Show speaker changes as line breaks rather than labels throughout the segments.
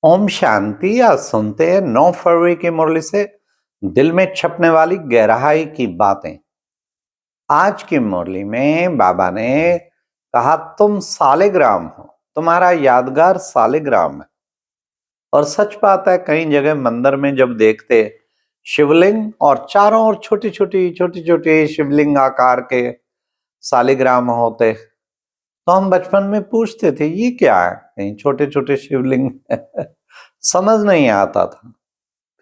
ओम शांति। आज सुनते हैं 9 फरवरी की मुरली से दिल में छपने वाली गहराई की बातें। आज की मुरली में बाबा ने कहा, तुम सालिग्राम हो, तुम्हारा यादगार सालिग्राम है। और सच बात है, कई जगह मंदिर में जब देखते शिवलिंग और चारों ओर छोटी छोटी शिवलिंग आकार के सालिग्राम होते, तो हम बचपन में पूछते थे ये क्या है, कहीं छोटे छोटे शिवलिंग समझ नहीं आता था।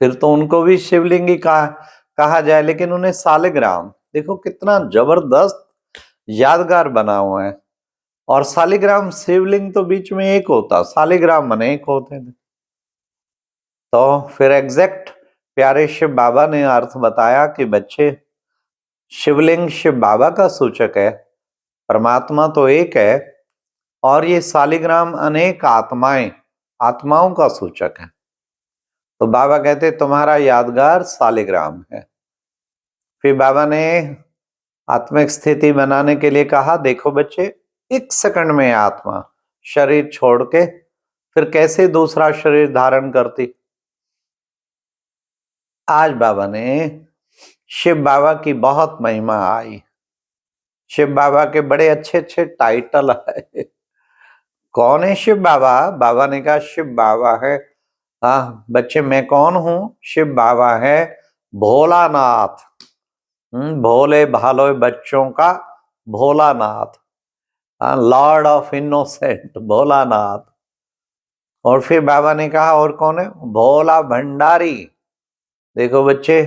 फिर तो उनको भी शिवलिंग ही कहा जाए, लेकिन उन्हें सालिग्राम, देखो कितना जबरदस्त यादगार बना हुआ है। और सालिग्राम शिवलिंग तो बीच में एक होता, सालिग्राम अनेक होते थे। तो फिर एग्जैक्ट प्यारे शिव बाबा ने अर्थ बताया कि बच्चे, शिवलिंग शिव बाबा का सूचक है, परमात्मा तो एक है, और ये सालिग्राम अनेक आत्माओं का सूचक है। तो बाबा कहते तुम्हारा यादगार सालिग्राम है। फिर बाबा ने आत्मिक स्थिति बनाने के लिए कहा, देखो बच्चे, 1 सेकंड में आत्मा शरीर छोड़ के फिर कैसे दूसरा शरीर धारण करती। आज बाबा ने शिव बाबा की बहुत महिमा आई। शिव बाबा के बड़े अच्छे अच्छे टाइटल आए। कौन है शिव बाबा? बाबा ने कहा शिव बाबा है, हाँ बच्चे मैं कौन हूं? शिव बाबा है भोलानाथ। भोले भाले बच्चों का Bholanath, Lord of innocent Bholanath. और फिर बाबा ने कहा और कौन है? भोला भंडारी। देखो बच्चे,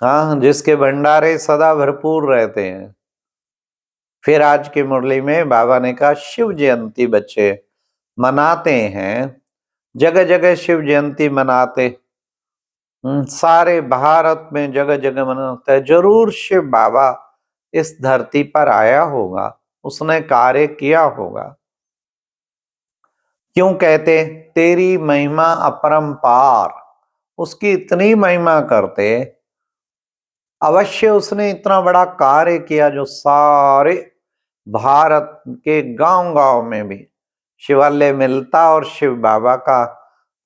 हाँ जिसके भंडारे सदा भरपूर रहते हैं। फिर आज की मुरली में बाबा ने कहा शिव जयंती बच्चे मनाते हैं, जगह जगह शिव जयंती मनाते, सारे भारत में जगह जगह मनाते हैं। जरूर शिव बाबा इस धरती पर आया होगा, उसने कार्य किया होगा। क्यों कहते तेरी महिमा अपरंपार, उसकी इतनी महिमा करते, अवश्य उसने इतना बड़ा कार्य किया जो सारे भारत के गांव गांव में भी शिवालय मिलता और शिव बाबा का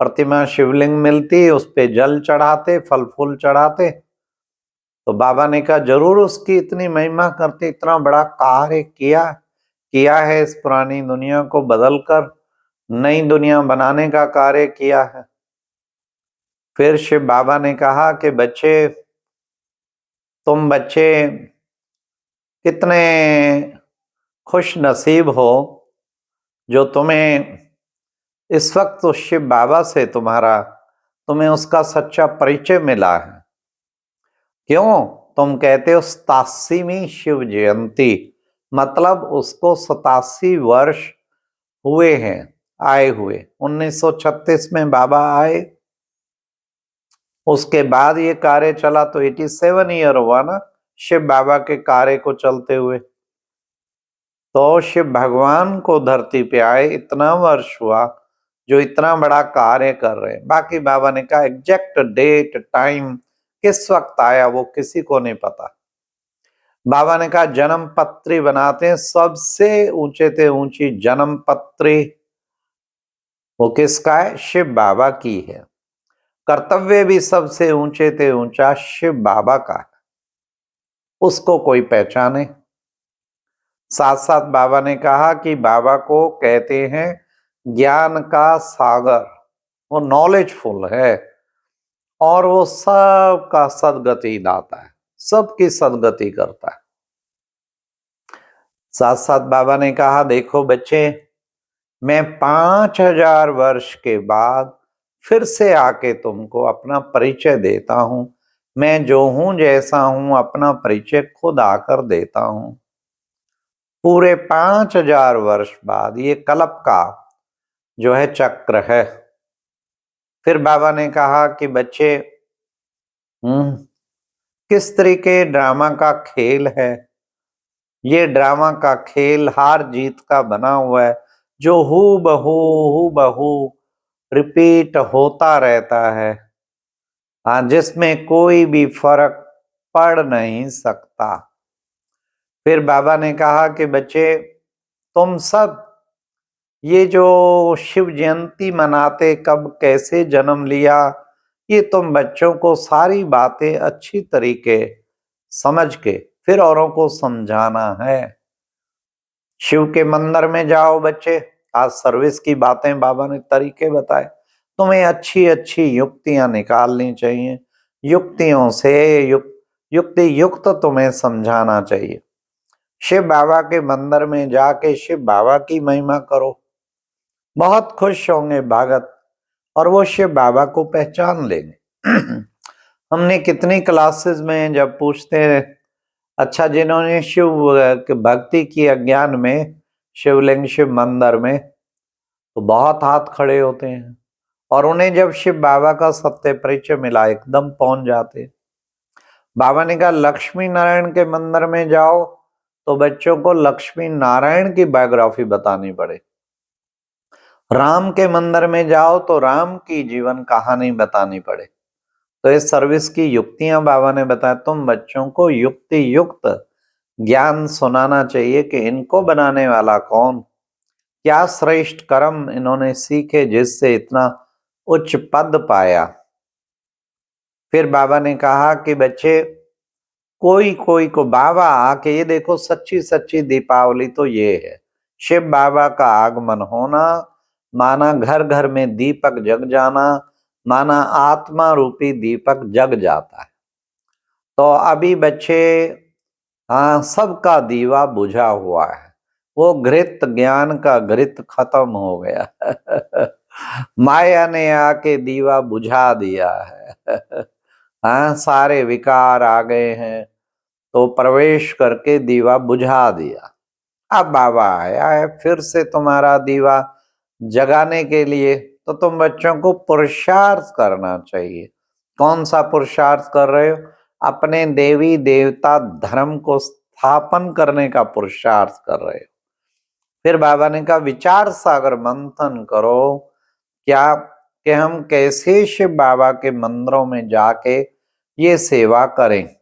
प्रतिमा शिवलिंग मिलती, उस पे जल चढ़ाते, फल फूल चढ़ाते। तो बाबा ने कहा जरूर उसकी इतनी महिमा करते, इतना बड़ा कार्य किया है, इस पुरानी दुनिया को बदलकर नई दुनिया बनाने का कार्य किया है। फिर शिव बाबा ने कहा कि बच्चे, तुम बच्चे कितने खुश नसीब हो जो तुम्हें इस वक्त तो शिव बाबा से तुम्हें उसका सच्चा परिचय मिला है। क्यों? तुम कहते हो 87वीं शिव जयंती, मतलब उसको 87 वर्ष हुए हैं आए हुए। 1936 में बाबा आए, उसके बाद ये कार्य चला तो 87 ईयर हुआ ना शिव बाबा के कार्य को चलते हुए। तो शिव भगवान को धरती पे आए इतना वर्ष हुआ जो इतना बड़ा कार्य कर रहे हैं। बाकी बाबा ने कहा एग्जैक्ट डेट टाइम किस वक्त आया वो किसी को नहीं पता। बाबा ने कहा जन्म पत्री बनाते हैं, सबसे ऊंचे से ऊंची जन्म पत्री वो किसका है? शिव बाबा की है। कर्तव्य भी सबसे ऊंचे से ऊंचा शिव बाबा का है, उसको कोई पहचाने। साथ साथ बाबा ने कहा कि बाबा को कहते हैं ज्ञान का सागर, वो नॉलेजफुल है और वो सबका सदगति दाता है, सबकी सदगति करता है। साथ साथ बाबा ने कहा देखो बच्चे, मैं 5000 वर्ष के बाद फिर से आके तुमको अपना परिचय देता हूं। मैं जो हूं जैसा हूं अपना परिचय खुद आकर देता हूं। पूरे 5000 वर्ष बाद ये कल्प का जो है चक्र है। फिर बाबा ने कहा कि बच्चे, किस तरीके ड्रामा का खेल है। ये ड्रामा का खेल हार जीत का बना हुआ है, जो हू बहू रिपीट होता रहता है, हाँ जिसमें कोई भी फर्क पड़ नहीं सकता। फिर बाबा ने कहा कि बच्चे तुम सब ये जो शिव जयंती मनाते कब कैसे जन्म लिया, ये तुम बच्चों को सारी बातें अच्छी तरीके समझ के फिर औरों को समझाना है। शिव के मंदिर में जाओ बच्चे, आज सर्विस की बातें बाबा ने तरीके बताए, तुम्हें अच्छी अच्छी युक्तियां निकालनी चाहिए, युक्तियों से युक्ति युक्त तुम्हें समझाना चाहिए। शिव बाबा के मंदिर में जाके शिव बाबा की महिमा करो, बहुत खुश होंगे भगत और वो शिव बाबा को पहचान लेंगे। हमने कितनी क्लासेस में जब पूछते हैं, अच्छा जिन्होंने शिव भक्ति की अज्ञान में शिवलिंग शिव मंदिर में, तो बहुत हाथ खड़े होते हैं और उन्हें जब शिव बाबा का सत्य परिचय मिला एकदम पहुंच जाते। बाबा ने कहा लक्ष्मी नारायण के मंदिर में जाओ तो बच्चों को लक्ष्मी नारायण की बायोग्राफी बतानी पड़े, राम के मंदिर में जाओ तो राम की जीवन कहानी बतानी पड़े। तो इस सर्विस की युक्तियां बाबा ने बताया, तुम बच्चों को युक्ति युक्त ज्ञान सुनाना चाहिए कि इनको बनाने वाला कौन, क्या श्रेष्ठ कर्म इन्होंने सीखे जिससे इतना उच्च पद पाया। फिर बाबा ने कहा कि बच्चे कोई कोई को बाबा आके, ये देखो सच्ची सच्ची दीपावली तो ये है, शिव बाबा का आगमन होना, माना घर घर में दीपक जग जाना, माना आत्मा रूपी दीपक जग जाता है। तो अभी बच्चे, हाँ, सबका दीवा बुझा हुआ है, वो घृत ज्ञान का घृत खत्म हो गया। माया ने आके दीवा बुझा दिया है। हाँ, सारे विकार आ गए हैं तो प्रवेश करके दीवा बुझा दिया। अब बाबा आया है फिर से तुम्हारा दीवा जगाने के लिए, तो तुम बच्चों को पुरुषार्थ करना चाहिए। कौन सा पुरुषार्थ कर रहे हो? अपने देवी देवता धर्म को स्थापन करने का पुरुषार्थ कर रहे हो। फिर बाबा ने कहा विचार सागर मंथन करो, क्या कि हम कैसे शिव बाबा के मंदिरों में जाके ये सेवा करें,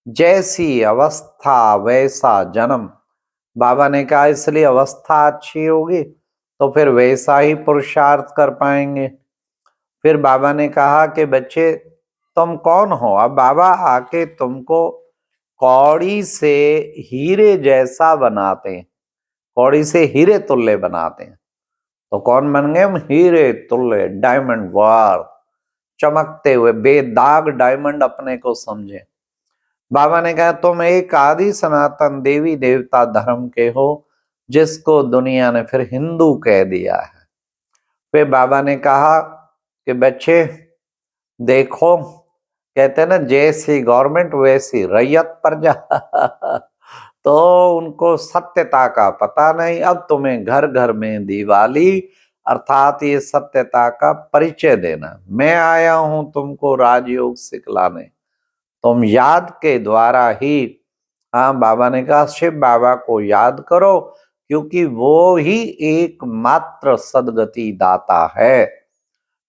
जैसी अवस्था वैसा जन्म। बाबा ने कहा इसलिए अवस्था अच्छी होगी तो फिर वैसा ही पुरुषार्थ कर पाएंगे। फिर बाबा ने कहा कि बच्चे तुम कौन हो? अब बाबा आके तुमको कौड़ी से हीरे जैसा बनाते हैं, कौड़ी से हीरे तुल्य बनाते हैं। तो कौन बन गए हम? हीरे तुल्य, डायमंड वार, चमकते हुए बेदाग डायमंड अपने को समझे। बाबा ने कहा तुम एक आदि सनातन देवी देवता धर्म के हो, जिसको दुनिया ने फिर हिंदू कह दिया है। फिर बाबा ने कहा कि बच्चे देखो, कहते हैं ना जैसी गवर्नमेंट वैसी रैयत प्रजा। तो उनको सत्यता का पता नहीं। अब तुम्हें घर घर में दिवाली अर्थात ये सत्यता का परिचय देना। मैं आया हूं तुमको राजयोग सिखलाने, तुम याद के द्वारा ही, हाँ, बाबा ने कहा शिव बाबा को याद करो क्योंकि वो ही एकमात्र सदगति दाता है।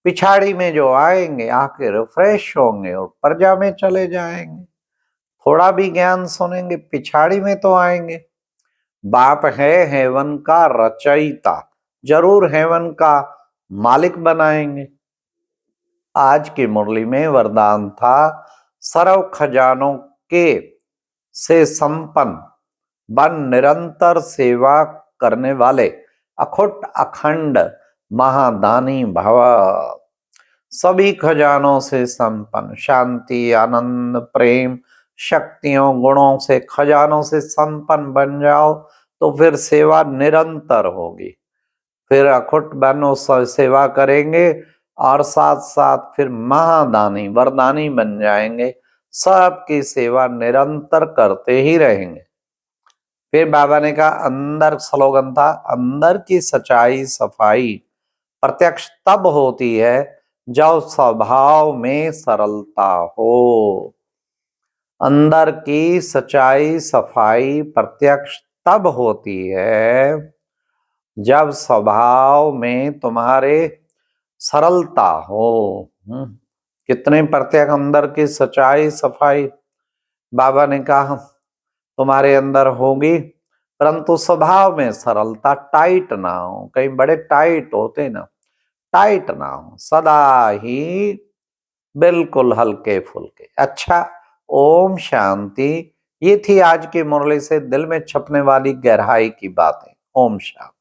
पिछाड़ी में जो आएंगे आके रिफ्रेश होंगे और प्रजा में चले जाएंगे, थोड़ा भी ज्ञान सुनेंगे पिछाड़ी में तो आएंगे। बाप है हेवन का रचयिता, जरूर हेवन का मालिक बनाएंगे। आज की मुरली में वरदान था सर्व खजानों के से संपन्न बन निरंतर सेवा करने वाले अखुट अखंड महादानी भव। सभी खजानों से संपन्न, शांति आनंद प्रेम शक्तियों गुणों से खजानों से संपन्न बन जाओ तो फिर सेवा निरंतर होगी। फिर अखुट बनो, सेवा करेंगे और साथ साथ फिर महादानी वरदानी बन जाएंगे, सबकी सेवा निरंतर करते ही रहेंगे। फिर बाबा ने कहा अंदर स्लोगन था, अंदर की सच्चाई सफाई प्रत्यक्ष तब होती है जब स्वभाव में सरलता हो। अंदर की सच्चाई सफाई प्रत्यक्ष तब होती है जब स्वभाव में तुम्हारे सरलता हो। कितने प्रत्यक्ष अंदर की सच्चाई सफाई बाबा ने कहा तुम्हारे अंदर होगी, परंतु स्वभाव में सरलता, टाइट ना हो, कहीं बड़े टाइट होते ना, टाइट ना हो, सदा ही बिल्कुल हल्के फुल्के। अच्छा, ओम शांति। ये थी आज की मुरली से दिल में छपने वाली गहराई की बातें। ओम शांति।